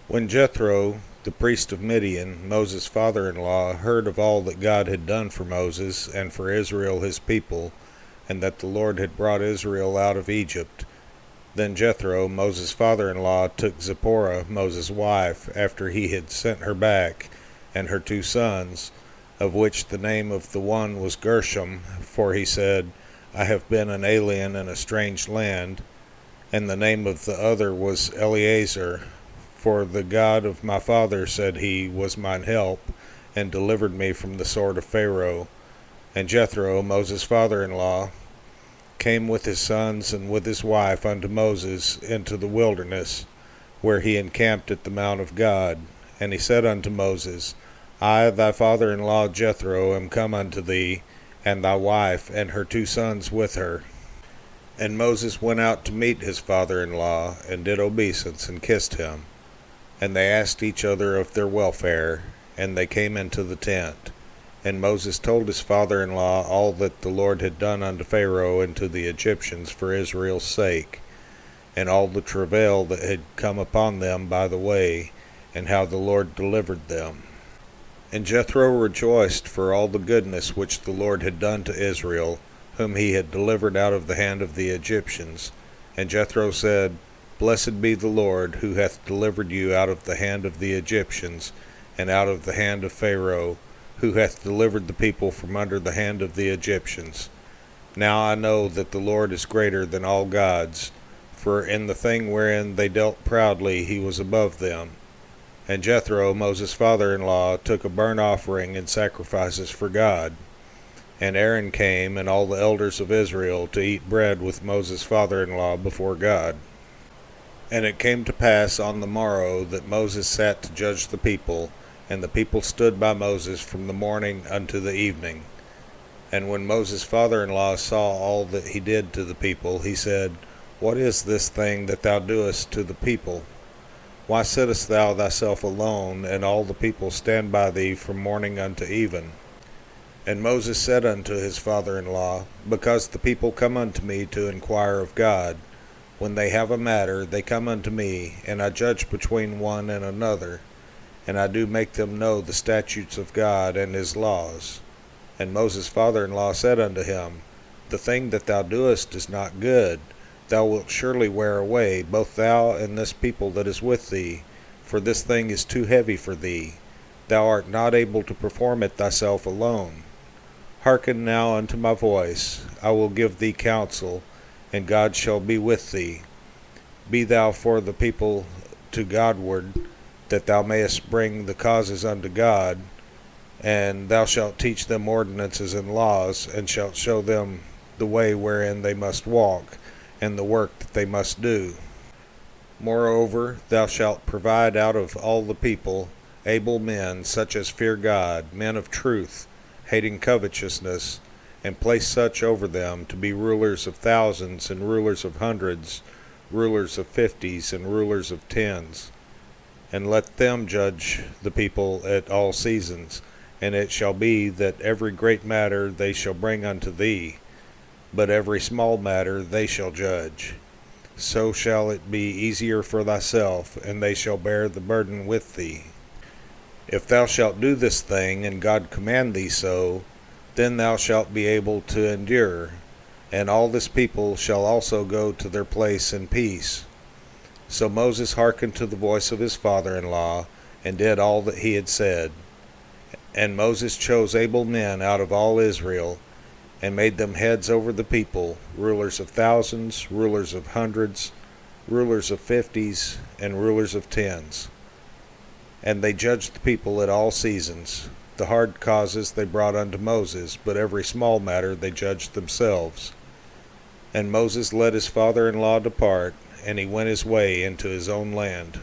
When Jethro, the priest of Midian, Moses' father-in-law, heard of all that God had done for Moses and for Israel his people, and that the Lord had brought Israel out of Egypt, then Jethro, Moses' father-in-law, took Zipporah, Moses' wife, after he had sent her back, and her 2 sons, of which the name of the one was Gershom, for he said, I have been an alien in a strange land, and the name of the other was Eleazar, for the God of my father, said he, was mine help, and delivered me from the sword of Pharaoh. And Jethro, Moses' father-in-law, came with his sons and with his wife unto Moses into the wilderness, where he encamped at the mount of God. And he said unto Moses, I, thy father-in-law Jethro, am come unto thee, and thy wife, and her 2 sons with her. And Moses went out to meet his father-in-law, and did obeisance, and kissed him. And they asked each other of their welfare, and they came into the tent. And Moses told his father-in-law all that the Lord had done unto Pharaoh and to the Egyptians for Israel's sake, and all the travail that had come upon them by the way, and how the Lord delivered them. And Jethro rejoiced for all the goodness which the Lord had done to Israel, whom he had delivered out of the hand of the Egyptians. And Jethro said, Blessed be the Lord, who hath delivered you out of the hand of the Egyptians, and out of the hand of Pharaoh, who hath delivered the people from under the hand of the Egyptians. Now I know that the Lord is greater than all gods, for in the thing wherein they dealt proudly he was above them. And Jethro, Moses' father-in-law, took a burnt offering and sacrifices for God. And Aaron came, and all the elders of Israel, to eat bread with Moses' father-in-law before God. And it came to pass on the morrow that Moses sat to judge the people, and the people stood by Moses from the morning unto the evening. And when Moses' father-in-law saw all that he did to the people, he said, What is this thing that thou doest to the people? Why sittest thou thyself alone, and all the people stand by thee from morning unto even? And Moses said unto his father-in-law, Because the people come unto me to inquire of God. When they have a matter, they come unto me, and I judge between one and another, and I do make them know the statutes of God and his laws. And Moses' father-in-law said unto him, The thing that thou doest is not good. Thou wilt surely wear away, both thou and this people that is with thee, for this thing is too heavy for thee. Thou art not able to perform it thyself alone. Hearken now unto my voice. I will give thee counsel, and God shall be with thee. Be thou for the people to Godward, that thou mayest bring the causes unto God, and thou shalt teach them ordinances and laws, and shalt show them the way wherein they must walk, and the work that they must do. Moreover, thou shalt provide out of all the people able men, such as fear God, men of truth, hating covetousness, and place such over them to be rulers of thousands, and rulers of hundreds, rulers of 50s, and rulers of 10s. And let them judge the people at all seasons. And it shall be that every great matter they shall bring unto thee, but every small matter they shall judge. So shall it be easier for thyself, and they shall bear the burden with thee. If thou shalt do this thing, and God command thee so, then thou shalt be able to endure, and all this people shall also go to their place in peace. So Moses hearkened to the voice of his father-in-law, and did all that he had said. And Moses chose able men out of all Israel, and made them heads over the people, rulers of thousands, rulers of hundreds, rulers of 50s, and rulers of 10s. And they judged the people at all seasons. The hard causes they brought unto Moses, but every small matter they judged themselves. And Moses let his father-in-law depart, and he went his way into his own land.